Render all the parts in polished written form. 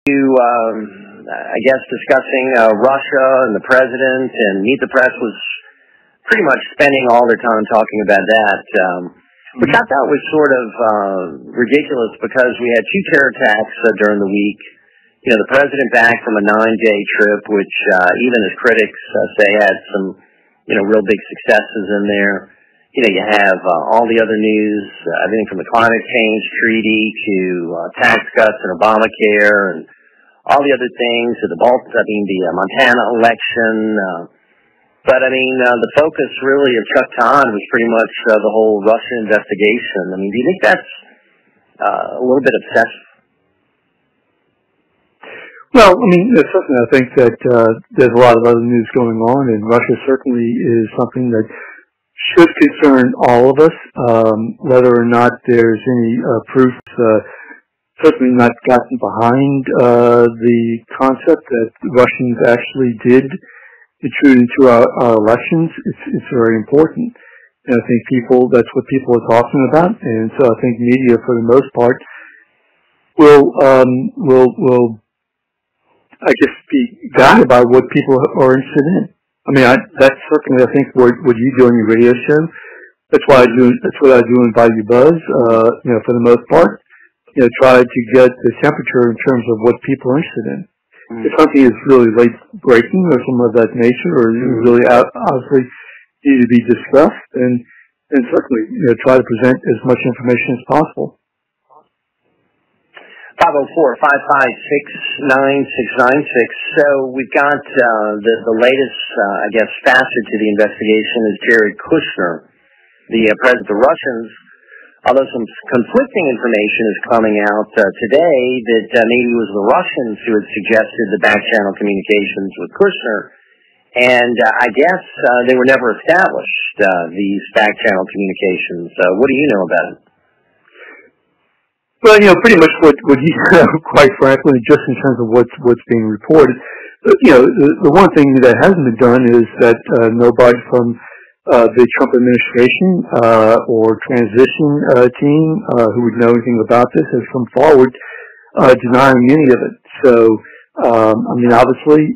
I guess, discussing Russia and the president, and Meet the Press was pretty much spending all their time talking about that, which I thought was sort of ridiculous because we had 2 terror attacks during the week. You know, the president back from a 9-day trip, which even his critics say had some, real big successes in there. You know, you have all the other news, everything from the climate change treaty to tax cuts and Obamacare and all the other things, to the Montana election. But, the focus really of Chuck Todd was pretty much the whole Russia investigation. Do you think that's a little bit obsessive? Well, certainly I think that there's a lot of other news going on, and Russia certainly is something that should concern all of us, whether or not there's any proof, certainly not gotten behind the concept that Russians actually did intrude into our elections. It's very important. And I think that's what people are talking about, and so I think media, for the most part, will I guess be guided by what people are interested in. That's certainly, I think, what you do on your radio show. That's what I do in Bayoubuzz. For the most part, try to get the temperature in terms of what people are interested in. If something is really late breaking or something of that nature, or really obviously need to be discussed, then certainly try to present as much information as possible. 504-556-9696. So we've got the latest, facet to the investigation is Jared Kushner, the president of the Russians. Although some conflicting information is coming out today that maybe it was the Russians who had suggested the back-channel communications with Kushner, and I guess they were never established, these back-channel communications. What do you know about it? Well, pretty much what you know, quite frankly, just in terms of what's being reported. The one thing that hasn't been done is that nobody from the Trump administration or transition team who would know anything about this has come forward denying any of it. So, obviously,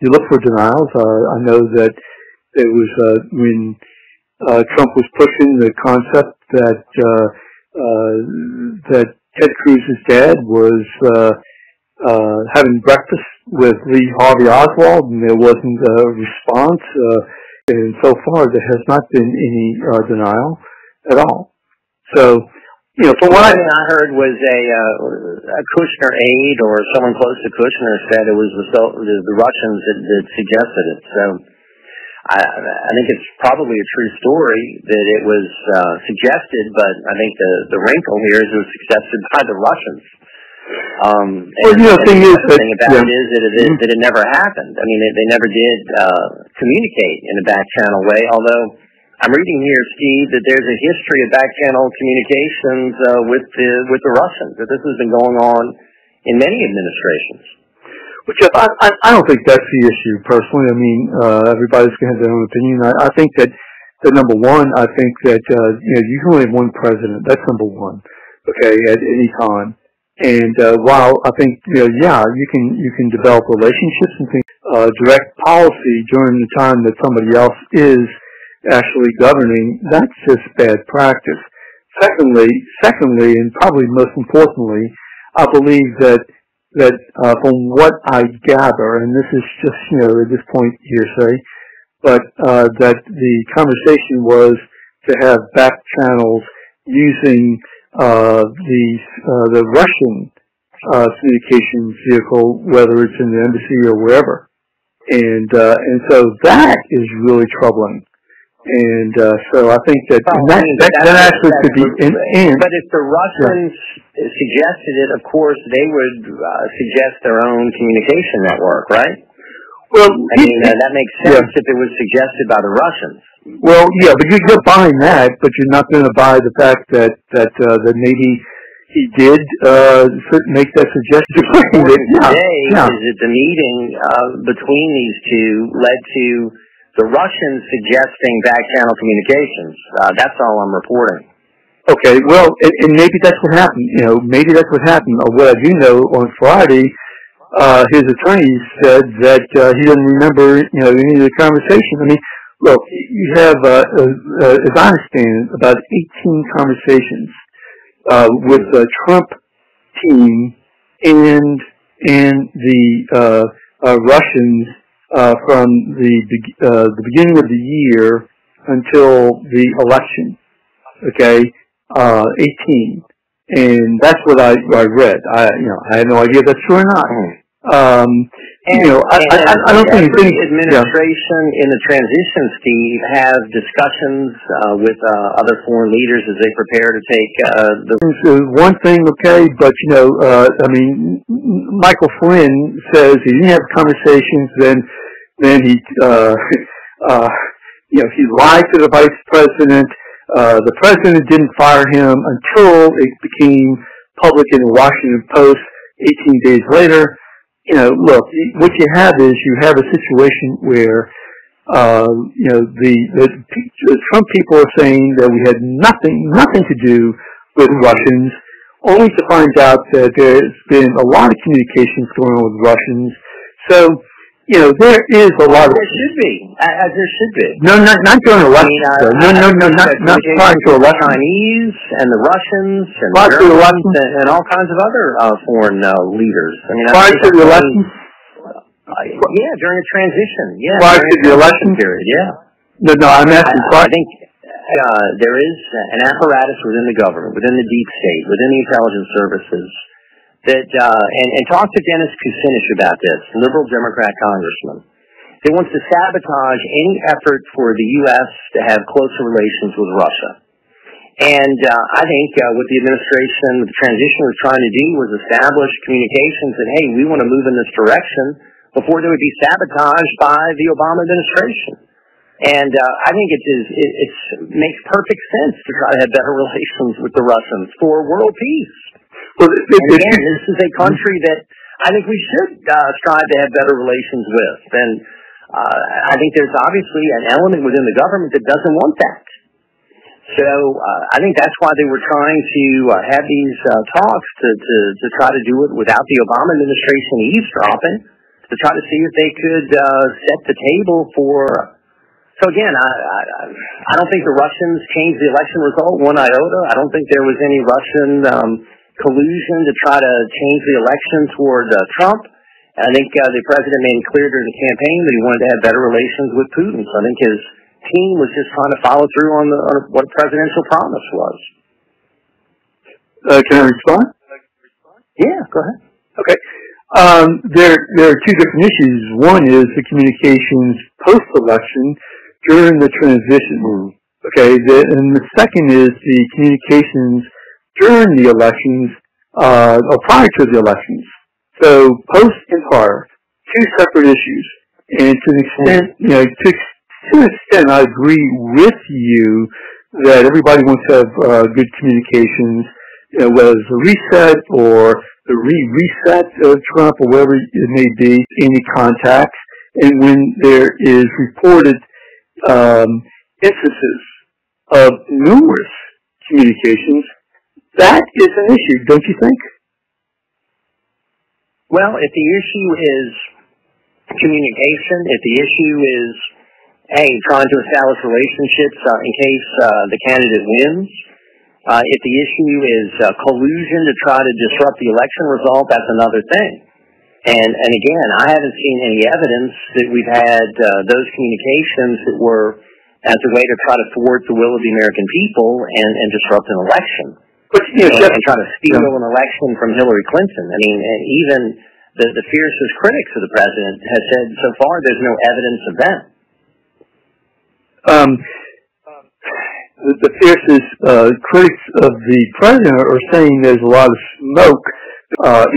you look for denials. I know that it was when Trump was pushing the concept that Ted Cruz's dad was having breakfast with Lee Harvey Oswald, and there wasn't a response. And so far, there has not been any denial at all. So, from what I heard was a Kushner aide or someone close to Kushner said it was the Russians that suggested it. So, I think it's probably a true story that it was suggested, but I think the wrinkle here is it was suggested by the Russians. The thing about it is that it never happened. They never did communicate in a back-channel way, although I'm reading here, Steve, that there's a history of back-channel communications with the Russians, that this has been going on in many administrations. Well, Jeff, I don't think that's the issue, personally. Everybody's going to have their own opinion. I think that number one, I think that you can only have one president. That's number one, okay, at any time. And while I think you can develop relationships and things, direct policy during the time that somebody else is actually governing, that's just bad practice. Secondly, and probably most importantly, I believe that from what I gather, and this is just at this point hearsay, but that the conversation was to have back channels using the Russian communications vehicle, whether it's in the embassy or wherever, and so that is really troubling. And so I think that that actually could be. But if the Russians suggested it, of course they would suggest their own communication network, right? Well, that makes sense if it was suggested by the Russians. Well, yeah, but you're buying that, but you're not going to buy the fact that maybe he did make that suggestion. Today is that the meeting between these two led to the Russians suggesting back-channel communications. That's all I'm reporting. Okay, well, and maybe that's what happened. Maybe that's what happened. What I do know, on Friday, his attorney said that he doesn't remember, any of the conversation. I mean, look, you have, as I understand, about 18 conversations with the Trump team and the Russians from the beginning of the year until the election. Okay, 18, and that's what I read. I had no idea if that's true or not. I don't think every administration in the transition, Steve, have discussions with other foreign leaders as they prepare to take one thing, okay, but Michael Flynn says he didn't have conversations. Then he he lied to the vice president. The president didn't fire him until it became public in the Washington Post 18 days later. Look, what you have is you have a situation where, the Trump people are saying that we had nothing to do with Russians, only to find out that there's been a lot of communications going on with Russians. So, there is a lot of... There should be, as there should be. No, not during elections. Not prior to elections. The Chinese and the Russians and the Germans and all kinds of other foreign leaders. Prior to the elections? Yeah, during a transition. Yeah, prior to the election period. Yeah. No, I'm asking. I think there is an apparatus within the government, within the deep state, within the intelligence services. That and talk to Dennis Kucinich about this, liberal Democrat congressman, that wants to sabotage any effort for the U.S. to have closer relations with Russia. And I think what the administration, the transition was trying to do was establish communications that, hey, we want to move in this direction before they would be sabotaged by the Obama administration. And I think it makes perfect sense to try to have better relations with the Russians for world peace. Well, again, this is a country that I think we should strive to have better relations with. And I think there's obviously an element within the government that doesn't want that. So I think that's why they were trying to have these talks to try to do it without the Obama administration eavesdropping, to try to see if they could set the table for... So again, I don't think the Russians changed the election result one iota. I don't think there was any Russian... collusion to try to change the election toward Trump. And I think the president made it clear during the campaign that he wanted to have better relations with Putin. So I think his team was just trying to follow through on what a presidential promise was. Can I respond? Yeah, go ahead. Okay. There are two different issues. One is the communications post-election during the transition. Okay. And the second is the communications during the elections, or prior to the elections. So post and prior, two separate issues. And to an extent, to an extent, I agree with you that everybody wants to have good communications, whether it's a reset or the reset of Trump or whatever it may be, any contacts. And when there is reported instances of numerous communications, that is an issue, don't you think? Well, if the issue is communication, if the issue is, trying to establish relationships in case the candidate wins, if the issue is collusion to try to disrupt the election result, that's another thing. And again, I haven't seen any evidence that we've had those communications that were as a way to try to thwart the will of the American people and disrupt an election. But, and try to steal an election from Hillary Clinton. I mean, even the fiercest critics of the president have said so far there's no evidence of that. The fiercest critics of the president are saying there's a lot of smoke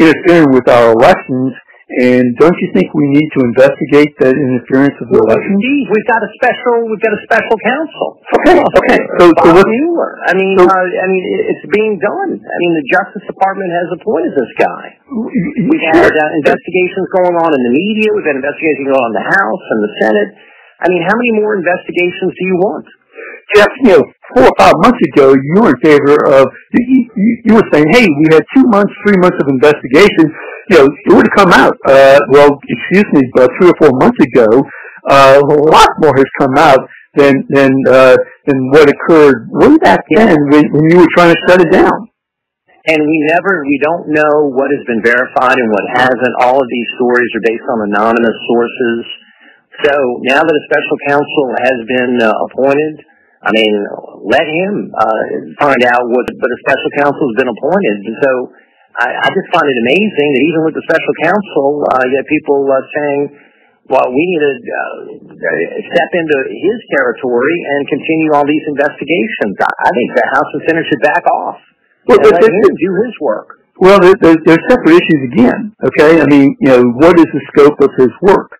interfering with our elections. And don't you think we need to investigate that interference of the election? Indeed, we've got a special counsel. Okay. So Bob Mueller. It's being done. The Justice Department has appointed this guy. We've had investigations going on in the media. We've had investigations going on in the House and the Senate. How many more investigations do you want? Jeff, 4 or 5 months ago, you were in favor of, you were saying, hey, we had 2 months, 3 months of investigation. it would have come out. Well, excuse me, but 3 or 4 months ago, a lot more has come out than what occurred way back then when you were trying to shut it down. And we don't know what has been verified and what hasn't. All of these stories are based on anonymous sources. So now that a special counsel has been appointed, I mean, let him find out what a special counsel has been appointed. And so I just find it amazing that even with the special counsel, you have people saying, well, we need to step into his territory and continue all these investigations. I think the House and Senate should back off. Well, let him do his work. Well, there's separate issues again. Okay, I mean, what is the scope of his work?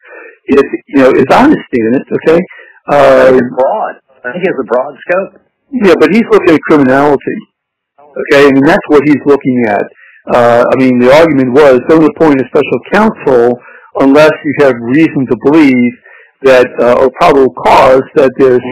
If as I understand it, okay, it's broad. I think it has a broad scope. Yeah, but he's looking at criminality. Okay, I mean that's what he's looking at. I mean, the argument was don't appoint a special counsel unless you have reason to believe that, or probable cause that there's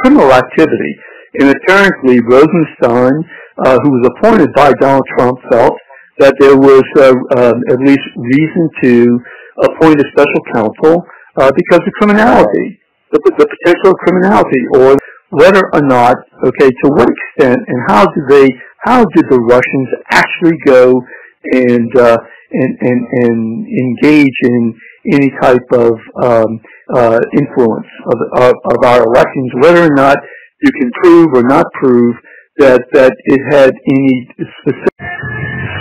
criminal activity. And apparently, Rosenstein, who was appointed by Donald Trump, felt that there was at least reason to appoint a special counsel because of criminality, the potential of criminality, or whether or not, okay, to what extent and how did the Russians actually go and engage in any type of influence of our elections, whether or not you can prove or not prove that it had any specific.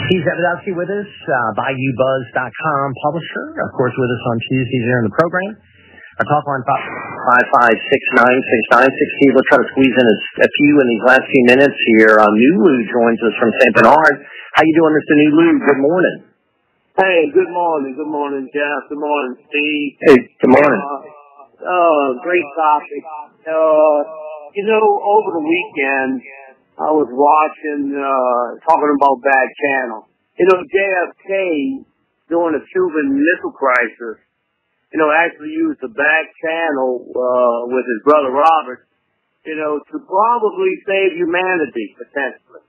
Steve Sabludowsky with us, Bayoubuzz.com publisher, of course, with us on Tuesdays here in the program. Our talk line 5569696. Steve, let's try to squeeze in a few in these last few minutes here. Nulu joins us from St. Bernard. How you doing, Mr. Nulu? Good morning. Hey, good morning. Good morning, Jeff. Good morning, Steve. Hey, good morning. Great topic. Over the weekend, I was watching, talking about back channel. JFK, during the Cuban Missile Crisis, actually used the back channel, with his brother Robert, to probably save humanity, potentially.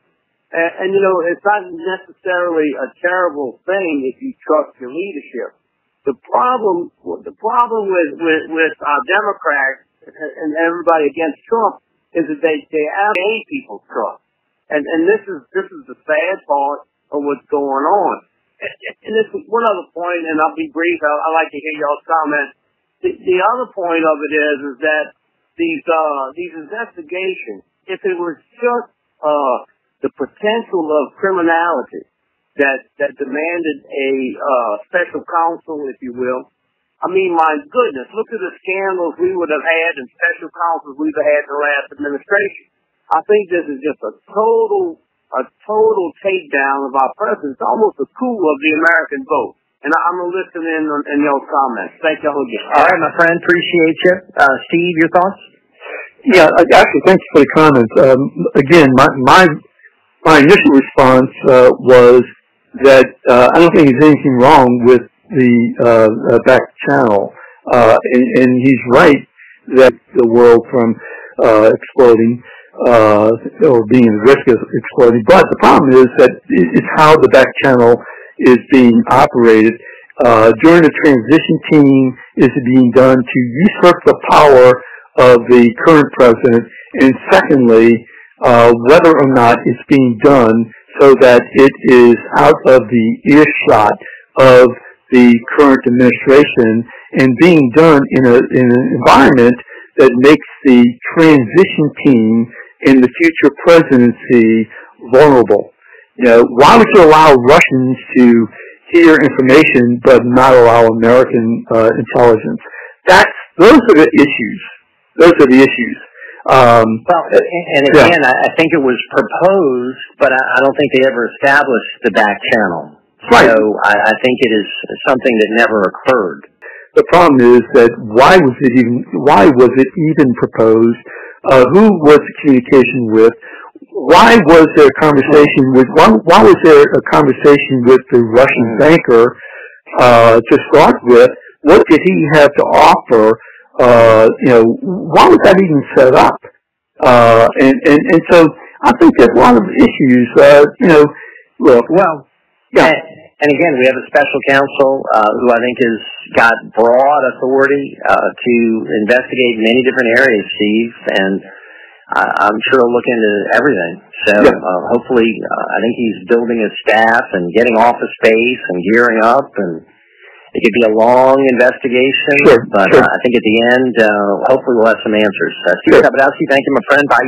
And it's not necessarily a terrible thing if you trust your leadership. The problem with our Democrats and everybody against Trump is that they have people's trust. And this is the sad part of what's going on. And this is one other point, and I'll be brief. I'd like to hear y'all's comments. The other point of it is that these investigations, if it was just the potential of criminality that demanded a special counsel, if you will. I mean, my goodness, look at the scandals we would have had and special counsels we've had in the last administration. I think this is just a total takedown of our president. It's almost a coup of the American vote. And I'm going to listen in your comments. Thank y'all again. All right, my friend. Appreciate you. Steve, your thoughts? Yeah, actually, thanks for the comments. Again, my initial response was that I don't think there's anything wrong with the back channel, and he's right that the world from exploding or being at risk of exploding. But the problem is that it's how the back channel is being operated. During the transition team, is it being done to usurp the power of the current president, and secondly, whether or not it's being done so that it is out of the earshot of the current administration and being done in an environment that makes the transition team in the future presidency vulnerable. Why would you allow Russians to hear information but not allow American intelligence? Those are the issues. Those are the issues. Again, I think it was proposed, but I don't think they ever established the back channel. Right. So I think it is something that never occurred. The problem is that why was it even proposed? Who was the communication with? Why was there a conversation with? Why was there a conversation with the Russian banker to start with? What did he have to offer? Why was that even set up? And so I think there's a lot of issues. Look. Well, yeah. And again, we have a special counsel who I think has got broad authority to investigate many different areas, Steve, and I'm sure he'll look into everything. So hopefully, I think he's building his staff and getting office space and gearing up, and it could be a long investigation, but I think at the end, hopefully we'll have some answers. Steve Sabludowsky, thank you, my friend. Bye.